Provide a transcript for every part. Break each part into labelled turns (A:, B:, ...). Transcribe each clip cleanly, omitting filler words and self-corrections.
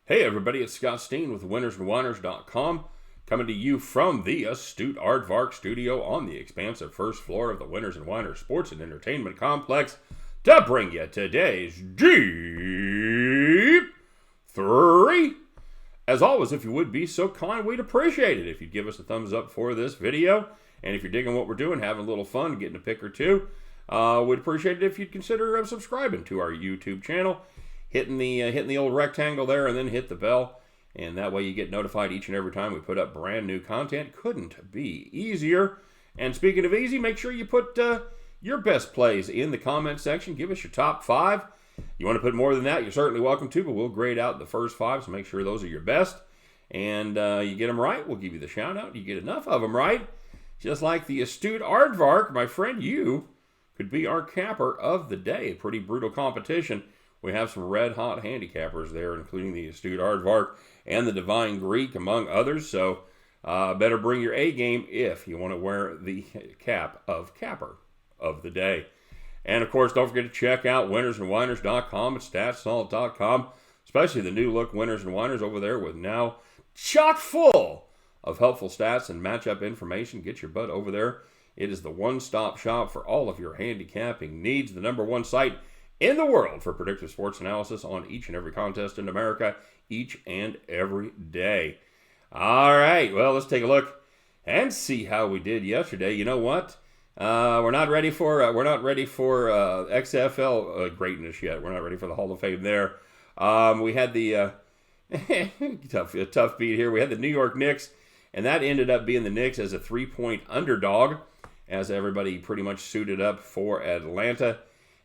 A: Hey everybody, it's Scott Steen with winnersandwhiners.com, coming to you from the astute Aardvark studio on the expansive first floor of the Winners and Whiners Sports and Entertainment Complex to bring you today's Deep-3. As always, if you would be so kind, we'd appreciate it if you'd give us a thumbs up for this video. And if you're digging what we're doing, having a little fun, getting a pick or two, we'd appreciate it if you'd consider subscribing to our YouTube channel. Hitting the old rectangle there and then hit the bell, and that way you get notified each and every time we put up brand new content. Couldn't be easier. And speaking of easy, make sure you put your best plays in the comment section. Give us your top 5. You want to put more than that, you're certainly welcome to, but we'll grade out the first 5, so make sure those are your best. And you get them right, we'll give you the shout out. You get enough of them right, just like the astute Aardvark, my friend, you could be our capper of the day. A pretty brutal competition. We have some red-hot handicappers there, including the astute Aardvark and the Divine Greek, among others. So better bring your A game if you want to wear the cap of capper of the day. And, of course, don't forget to check out winnersandwhiners.com and statsalt.com, especially the new look Winners and Whiners over there with now chock full of helpful stats and matchup information. Get your butt over there. It is the one-stop shop for all of your handicapping needs, the #1 site in the world for predictive sports analysis on each and every contest in America, each and every day. All right, well, let's take a look and see how we did yesterday. You know what? We're not ready for XFL greatness yet. We're not ready for the Hall of Fame there. We had the tough beat here. We had the New York Knicks, and that ended up being the Knicks as a 3-point underdog, as everybody pretty much suited up for Atlanta.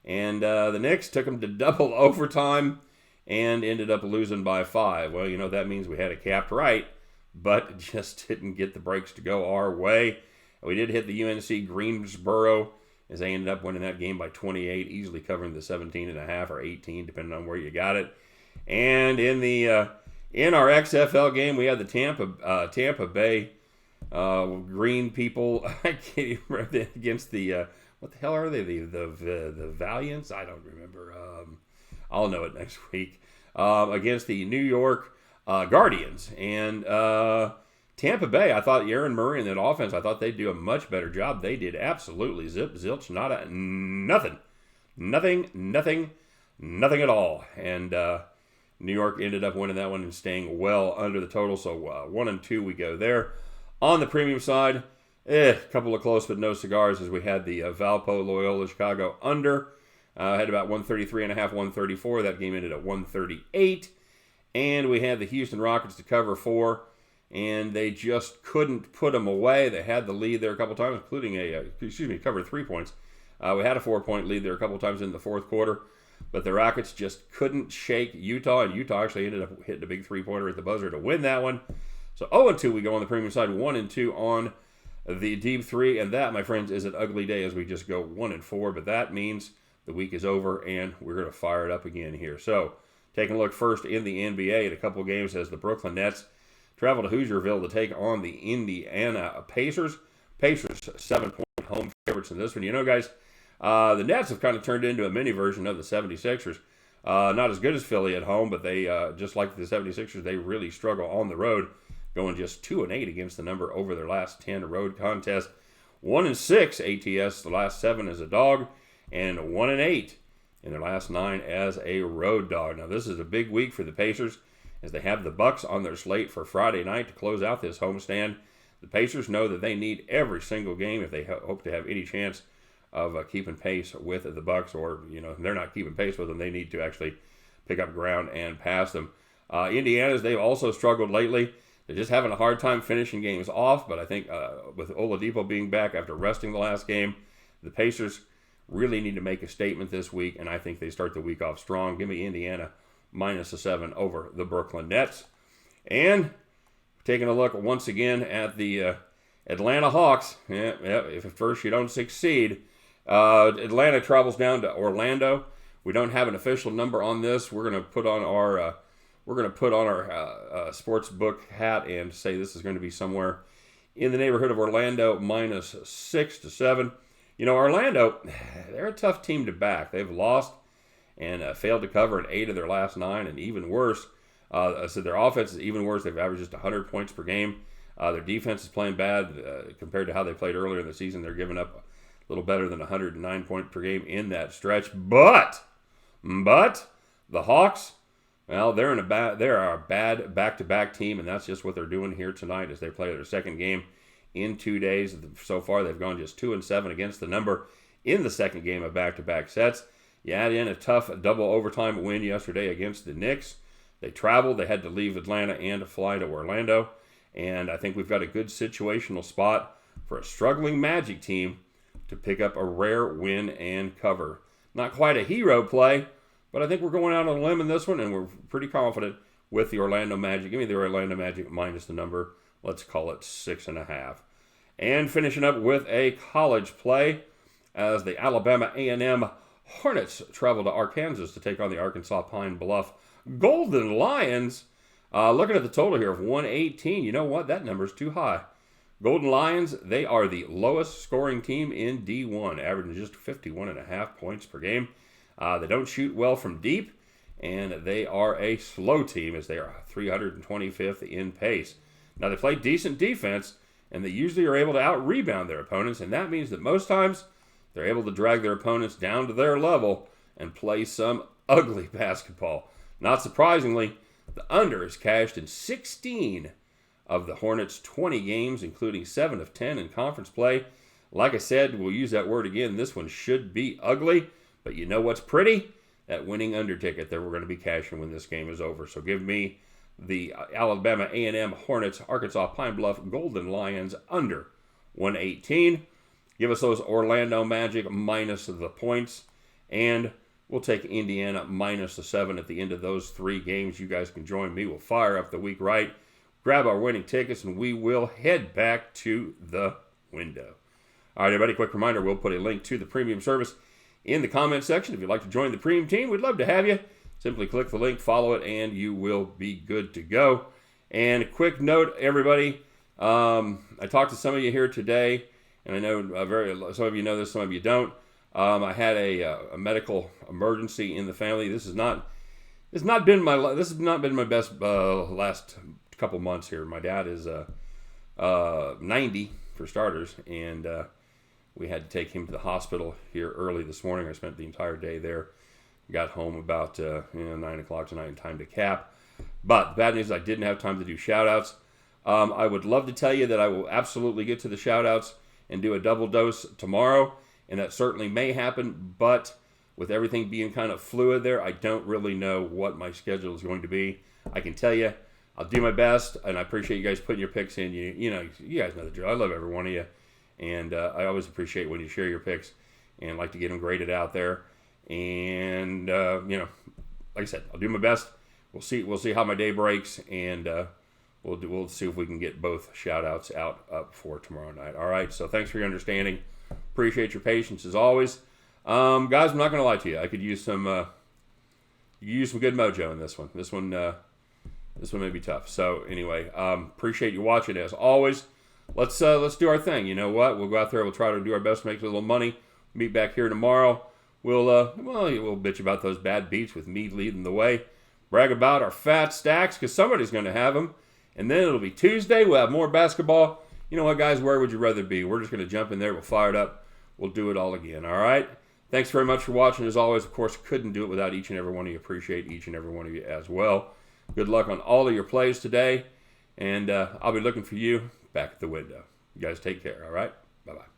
A: And the Knicks took them to double overtime and ended up losing by 5. Well, you know, that means we had it capped right, but just didn't get the breaks to go our way. We did hit the UNC Greensboro as they ended up winning that game by 28, easily covering the 17.5 or 18, depending on where you got it. And in our XFL game, we had the Tampa Bay Green people. I can't even remember against the. What the hell are they? The Valiants? I don't remember. I'll know it next week. Against the New York Guardians. And Tampa Bay, I thought Aaron Murray and that offense, I thought they'd do a much better job. They did absolutely zip, zilch, nada, nothing. Nothing at all. And New York ended up winning that one and staying well under the total. So 1-2 we go there. On the premium side, a couple of close but no cigars, as we had the Valpo Loyola Chicago under. Had about 133.5, 134. That game ended at 138. And we had the Houston Rockets to cover 4, and they just couldn't put them away. They had the lead there a couple times, including covered 3 points. We had a 4-point lead there a couple times in the fourth quarter, but the Rockets just couldn't shake Utah, and Utah actually ended up hitting a big 3-pointer at the buzzer to win that one. So 0-2 we go on the premium side, 1-2 on the Deep-3, and that, my friends, is an ugly day as we just go 1-4, but that means the week is over and we're going to fire it up again here. So, taking a look first in the NBA at a couple games as the Brooklyn Nets travel to Hoosierville to take on the Indiana Pacers. Pacers 7-point home favorites in this one. You know, guys, the Nets have kind of turned into a mini version of the 76ers. Not as good as Philly at home, but they, just like the 76ers, they really struggle on the road, going just 2-8 against the number over their last 10 road contests. 1-6 ATS the last 7 as a dog, and 1-8 in their last 9 as a road dog. Now this is a big week for the Pacers, as they have the Bucks on their slate for Friday night to close out this homestand. The Pacers know that they need every single game if they hope to have any chance of keeping pace with the Bucks, or, you know, if they're not keeping pace with them, they need to actually pick up ground and pass them. Indiana's, they've also struggled lately. They're just having a hard time finishing games off, but I think with Oladipo being back after resting the last game, the Pacers really need to make a statement this week, and I think they start the week off strong. Give me Indiana -7 over the Brooklyn Nets. And taking a look once again at the Atlanta Hawks. If at first you don't succeed, Atlanta travels down to Orlando. We don't have an official number on this. We're going to put on our sports book hat and say this is going to be somewhere in the neighborhood of Orlando -6 to 7. You know, Orlando, they're a tough team to back. They've lost and failed to cover in 8 of their last 9, and even worse, I said their offense is even worse. They've averaged just 100 points per game. Their defense is playing bad compared to how they played earlier in the season. They're giving up a little better than 109 points per game in that stretch. But the Hawks, well, they're a bad back-to-back team, and that's just what they're doing here tonight as they play their second game in 2 days. So far, they've gone just 2-7 against the number in the second game of back-to-back sets. You add in a tough double overtime win yesterday against the Knicks. They traveled. They had to leave Atlanta and fly to Orlando. And I think we've got a good situational spot for a struggling Magic team to pick up a rare win and cover. Not quite a hero play, but I think we're going out on a limb in this one, and we're pretty confident with the Orlando Magic. Give me the Orlando Magic minus the number. Let's call it 6.5. And finishing up with a college play as the Alabama A&M Hornets travel to Arkansas to take on the Arkansas Pine Bluff Golden Lions. Looking at the total here of 118, you know what? That number's too high. Golden Lions, they are the lowest scoring team in D1, averaging just 51.5 points per game. They don't shoot well from deep, and they are a slow team as they are 325th in pace. Now, they play decent defense, and they usually are able to out-rebound their opponents, and that means that most times they're able to drag their opponents down to their level and play some ugly basketball. Not surprisingly, the under is cashed in 16 of the Hornets' 20 games, including 7 of 10 in conference play. Like I said, we'll use that word again. This one should be ugly, but you know what's pretty? That winning under ticket that we're going to be cashing when this game is over. So give me the Alabama A&M Hornets, Arkansas Pine Bluff Golden Lions under 118. Give us those Orlando Magic minus the points, and we'll take Indiana minus the 7 at the end of those 3 games. You guys can join me. We'll fire up the week right, grab our winning tickets, and we will head back to the window. All right, everybody, quick reminder, we'll put a link to the premium service in the comment section. If you'd like to join the premium team, we'd love to have you. Simply click the link, follow it, and you will be good to go. And a quick note, everybody, I talked to some of you here today, and I know some of you know this, some of you don't. I had a medical emergency in the family. This has not been my best last couple months here. My dad is 90 for starters, and we had to take him to the hospital here early this morning. I spent the entire day there. Got home about 9 o'clock tonight in time to cap. But the bad news is I didn't have time to do shout-outs. I would love to tell you that I will absolutely get to the shout-outs and do a double dose tomorrow, and that certainly may happen, but with everything being kind of fluid there, I don't really know what my schedule is going to be. I can tell you, I'll do my best, and I appreciate you guys putting your picks in. You guys know the drill. I love every one of you, and I always appreciate when you share your picks and like to get them graded out there. And like I said, I'll do my best. We'll see how my day breaks, and we'll see if we can get both shout-outs up for tomorrow night. All right, so thanks for your understanding. Appreciate your patience as always. Guys, I'm not going to lie to you. I could use some good mojo in this one. This one may be tough. So anyway, appreciate you watching as always. Let's do our thing. You know what? We'll go out there. We'll try to do our best to make a little money. Meet back here tomorrow. We'll bitch about those bad beats with me leading the way. Brag about our fat stacks because somebody's going to have them. And then it'll be Tuesday. We'll have more basketball. You know what, guys? Where would you rather be? We're just going to jump in there. We'll fire it up. We'll do it all again. All right? Thanks very much for watching. As always, of course, couldn't do it without each and every one of you. Appreciate each and every one of you as well. Good luck on all of your plays today. And I'll be looking for you back at the window. You guys take care. All right? Bye-bye.